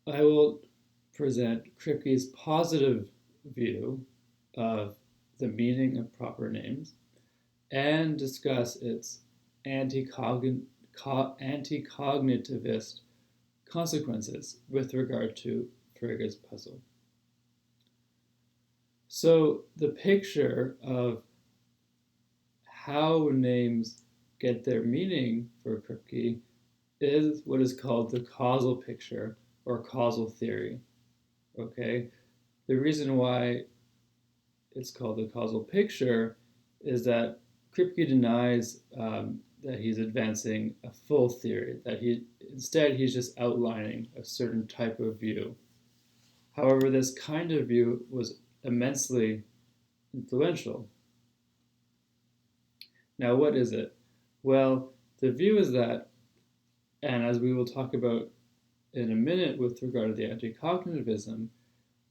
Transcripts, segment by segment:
I will present Kripke's positive view of the meaning of proper names and discuss its anti-cognitivist consequences with regard to Frege puzzle. So the picture of how names get their meaning for Kripke is what is called the causal picture or causal theory. Okay, the reason why it's called the causal picture is that Kripke denies that he's advancing a full theory, that he's just outlining a certain type of view. However, this kind of view was immensely influential. Now, what is it? Well, the view is that, and as we will talk about in a minute with regard to the anti-cognitivism,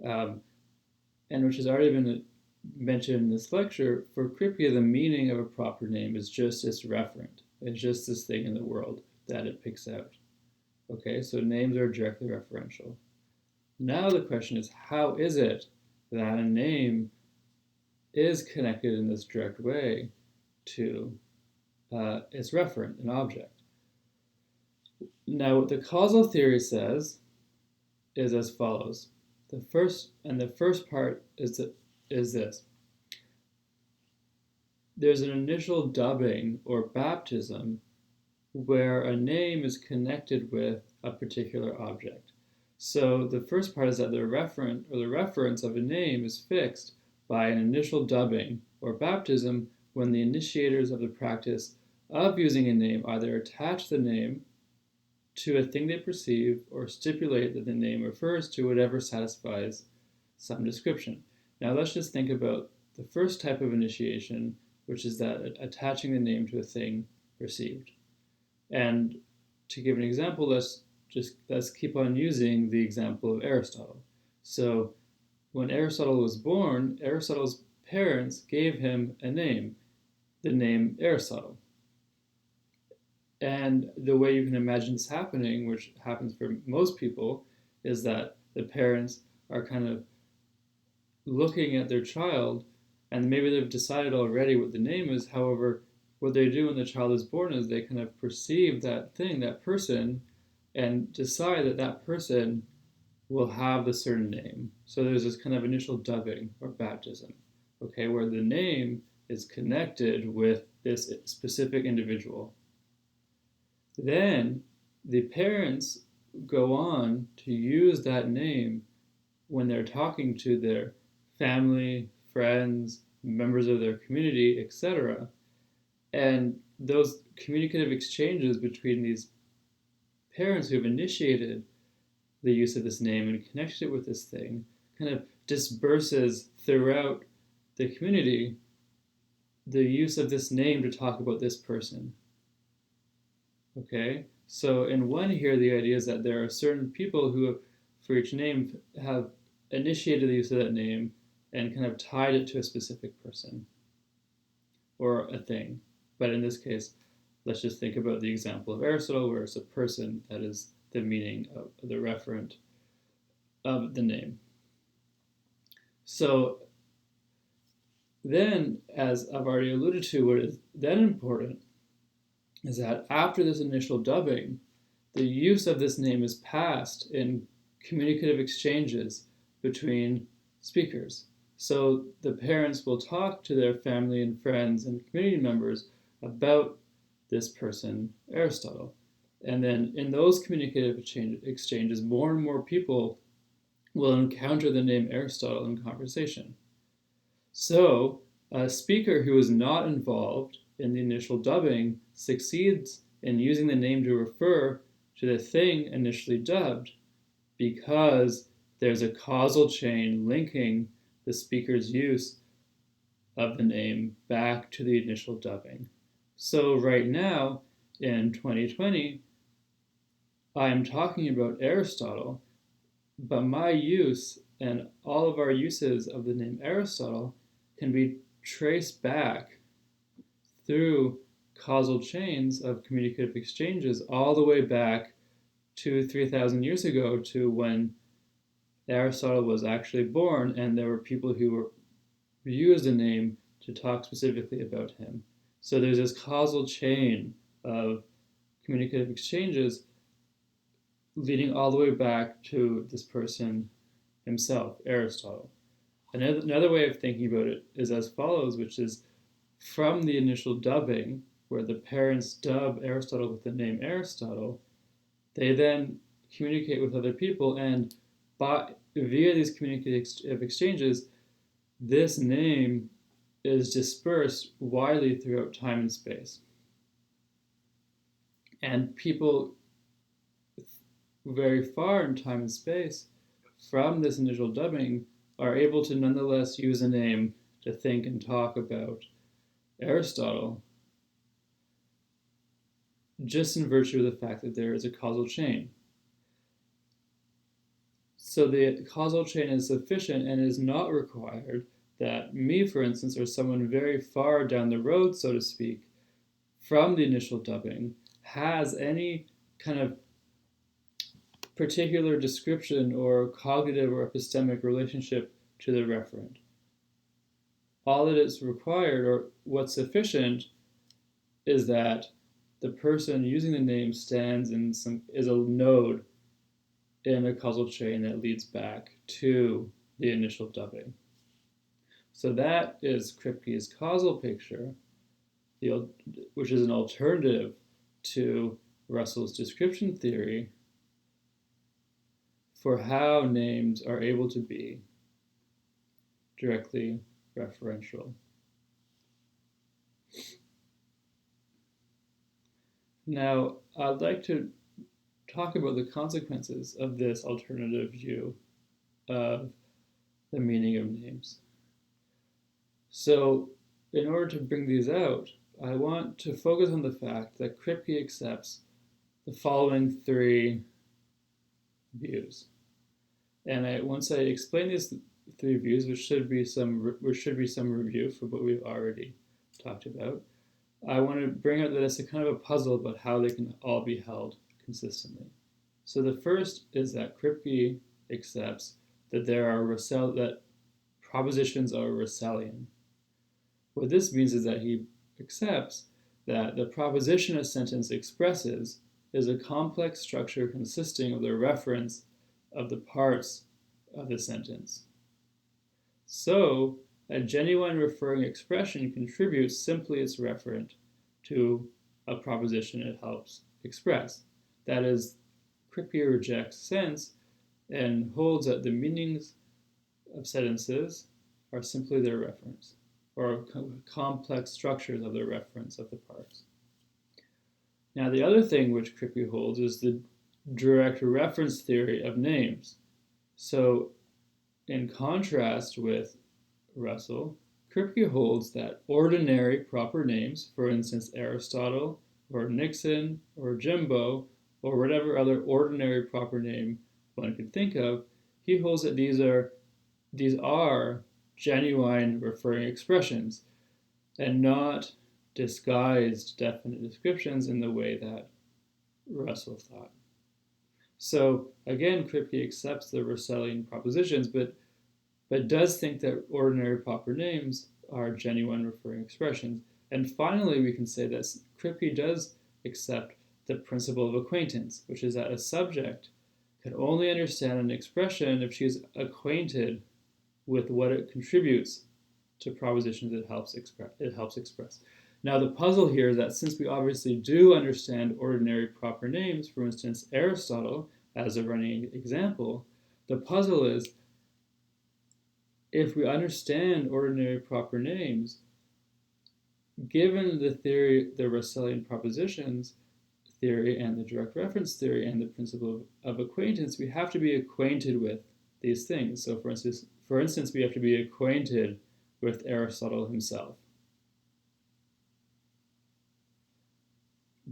um, and which has already been mentioned in this lecture, for Kripke, the meaning of a proper name is just its referent. It's just this thing in the world that it picks out. Okay, so names are directly referential. Now the question is, how is it that a name is connected in this direct way to its referent, an object? Now, what the causal theory says is as follows. The first part is this. There's an initial dubbing or baptism where a name is connected with a particular object. So the first part is that the referent or the reference of a name is fixed by an initial dubbing or baptism when the initiators of the practice of using a name either attach the name to a thing they perceive or stipulate that the name refers to whatever satisfies some description. Now let's just think about the first type of initiation, which is that attaching the name to a thing perceived. And to give an example, let's keep on using the example of Aristotle. So when Aristotle was born, Aristotle's parents gave him a name, the name Aristotle. And the way you can imagine this happening, which happens for most people, is that the parents are kind of looking at their child and maybe they've decided already what the name is. However, what they do when the child is born is they kind of perceive that thing, that person, and decide that that person will have a certain name. So there's this kind of initial dubbing or baptism, okay, where the name is connected with this specific individual. Then the parents go on to use that name when they're talking to their family, friends, members of their community, etc. And those communicative exchanges between these parents who have initiated the use of this name and connected it with this thing kind of disperses throughout the community the use of this name to talk about this person. Okay? So in one here, the idea is that there are certain people who, for each name, have initiated the use of that name and kind of tied it to a specific person or a thing. But in this case, let's just think about the example of Aristotle, where it's a person that is the meaning of the referent of the name. So then, as I've already alluded to, what is then important is that after this initial dubbing, the use of this name is passed in communicative exchanges between speakers. So the parents will talk to their family and friends and community members about this person, Aristotle. And then in those communicative exchanges, more and more people will encounter the name Aristotle in conversation. So a speaker who is not involved in the initial dubbing succeeds in using the name to refer to the thing initially dubbed because there's a causal chain linking the speaker's use of the name back to the initial dubbing. So right now, in 2020, I'm talking about Aristotle, but my use and all of our uses of the name Aristotle can be traced back through causal chains of communicative exchanges all the way back 3,000 years ago to when Aristotle was actually born, and there were people who used a name to talk specifically about him. So there's this causal chain of communicative exchanges leading all the way back to this person himself, Aristotle. Another way of thinking about it is as follows, which is from the initial dubbing, where the parents dub Aristotle with the name Aristotle, they then communicate with other people, and via these communicative exchanges, this name is dispersed widely throughout time and space. And people very far in time and space from this initial dubbing are able to nonetheless use a name to think and talk about Aristotle, just in virtue of the fact that there is a causal chain. So the causal chain is sufficient and is not required that me, for instance, or someone very far down the road, so to speak, from the initial dubbing, has any kind of particular description or cognitive or epistemic relationship to the referent. All that is required, or what's sufficient, is that the person using the name stands is a node in a causal chain that leads back to the initial dubbing. So that is Kripke's causal picture, which is an alternative to Russell's description theory for how names are able to be directly referential. Now, I'd like to talk about the consequences of this alternative view of the meaning of names. So, in order to bring these out, I want to focus on the fact that Kripke accepts the following three views. And once I explain these three views, which should be some review for what we've already talked about, I want to bring out that it's a kind of a puzzle about how they can all be held consistently. So the first is that Kripke accepts that that propositions are Russellian. What this means is that he accepts that the proposition a sentence expresses is a complex structure consisting of the reference of the parts of the sentence. So, a genuine referring expression contributes simply its referent to a proposition it helps express. That is, Kripke rejects sense and holds that the meanings of sentences are simply their reference, or complex structures of the reference of the parts. Now, the other thing which Kripke holds is the direct reference theory of names. So, in contrast with Russell, Kripke holds that ordinary proper names, for instance, Aristotle, or Nixon, or Jimbo, or whatever other ordinary proper name one could think of, he holds that these are genuine referring expressions and not disguised definite descriptions in the way that Russell thought. So again, Kripke accepts the Russellian propositions, but does think that ordinary proper names are genuine referring expressions. And finally, we can say that Kripke does accept the principle of acquaintance, which is that a subject can only understand an expression if she is acquainted with what it contributes to propositions it helps express. Now, the puzzle here is that since we obviously do understand ordinary proper names, for instance, Aristotle as a running example, the puzzle is, if we understand ordinary proper names, given the theory, the Russellian propositions theory and the direct reference theory and the principle of acquaintance, we have to be acquainted with these things. So for instance, we have to be acquainted with Aristotle himself.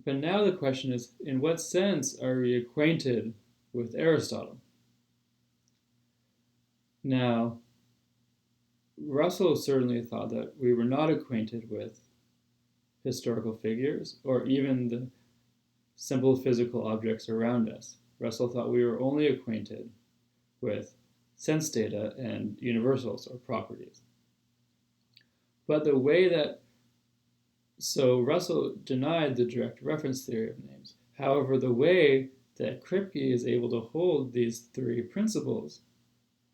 But now the question is, in what sense are we acquainted with Aristotle? Now, Russell certainly thought that we were not acquainted with historical figures or even the simple physical objects around us. Russell thought we were only acquainted with sense data and universals or properties. But the way that, so Russell denied the direct reference theory of names. However, the way that Kripke is able to hold these three principles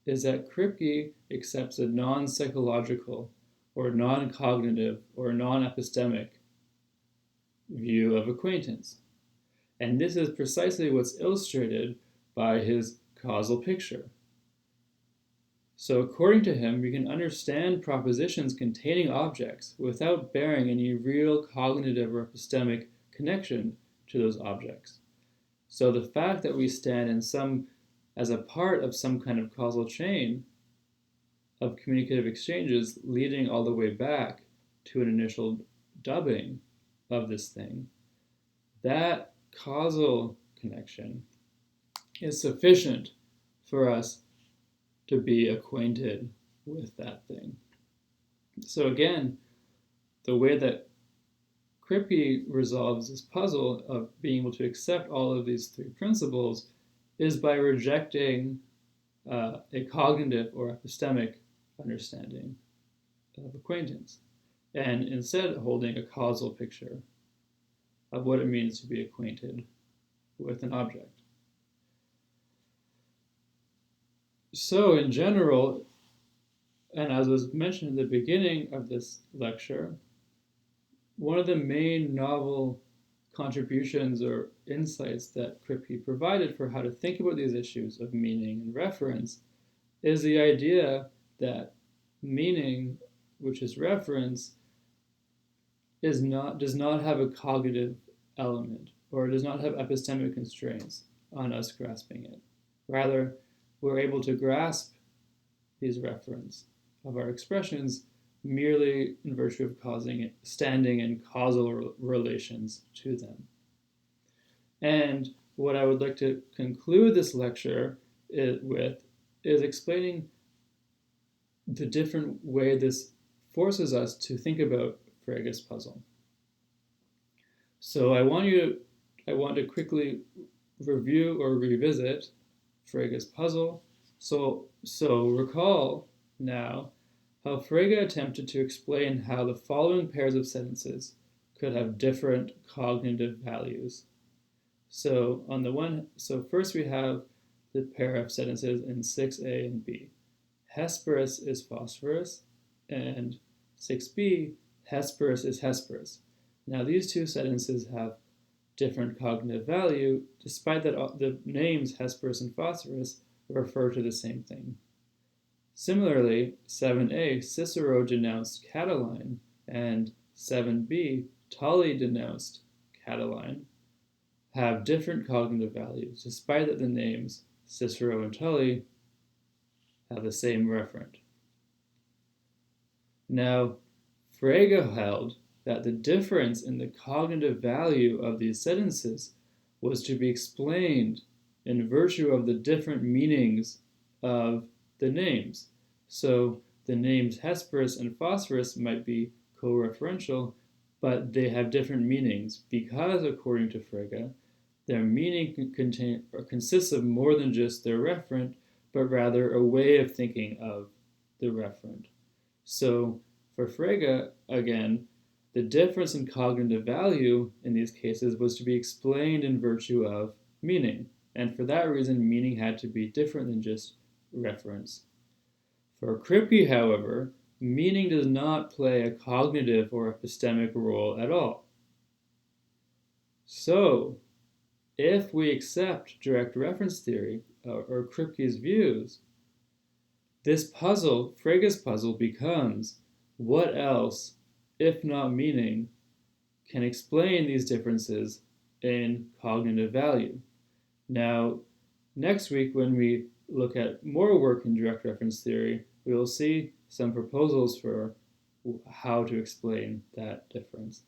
is that Kripke accepts a non-psychological or non-cognitive or non-epistemic view of acquaintance. And this is precisely what's illustrated by his causal picture. So according to him, we can understand propositions containing objects without bearing any real cognitive or epistemic connection to those objects. So the fact that we stand as a part of some kind of causal chain of communicative exchanges leading all the way back to an initial dubbing of this thing, that causal connection is sufficient for us to be acquainted with that thing. So again, the way that Kripke resolves this puzzle of being able to accept all of these three principles is by rejecting a cognitive or epistemic understanding of acquaintance, and instead holding a causal picture of what it means to be acquainted with an object. So in general, and as was mentioned at the beginning of this lecture, one of the main novel contributions or insights that Kripke provided for how to think about these issues of meaning and reference is the idea that meaning, which is reference, does not have a cognitive element or does not have epistemic constraints on us grasping it. Rather, we're able to grasp these reference of our expressions merely in virtue of standing in causal relations to them. And what I would like to conclude this lecture with is explaining the different way this forces us to think about Frege's puzzle. So I want to quickly review or revisit Frege's puzzle. So recall now how Frege attempted to explain how the following pairs of sentences could have different cognitive values. So first we have the pair of sentences in 6a and b. Hesperus is phosphorus, and 6b, Hesperus is Hesperus. Now these two sentences have different cognitive value, despite that the names Hesperus and phosphorus refer to the same thing. Similarly, 7a, Cicero denounced Catiline, and 7b, Tully denounced Catiline, have different cognitive values, despite that the names Cicero and Tully have the same referent. Now, Frege held that the difference in the cognitive value of these sentences was to be explained in virtue of the different meanings of the names. So the names Hesperus and Phosphorus might be co-referential, but they have different meanings because, according to Frege, their meaning consists of more than just their referent, but rather a way of thinking of the referent. So for Frege, again, the difference in cognitive value in these cases was to be explained in virtue of meaning. And for that reason, meaning had to be different than just reference. For Kripke, however, meaning does not play a cognitive or epistemic role at all. So, if we accept direct reference theory or Kripke's views, this puzzle, Frege's puzzle, becomes what else, if not meaning, can explain these differences in cognitive value. Now, next week when we look at more work in direct reference theory, we will see some proposals for how to explain that difference.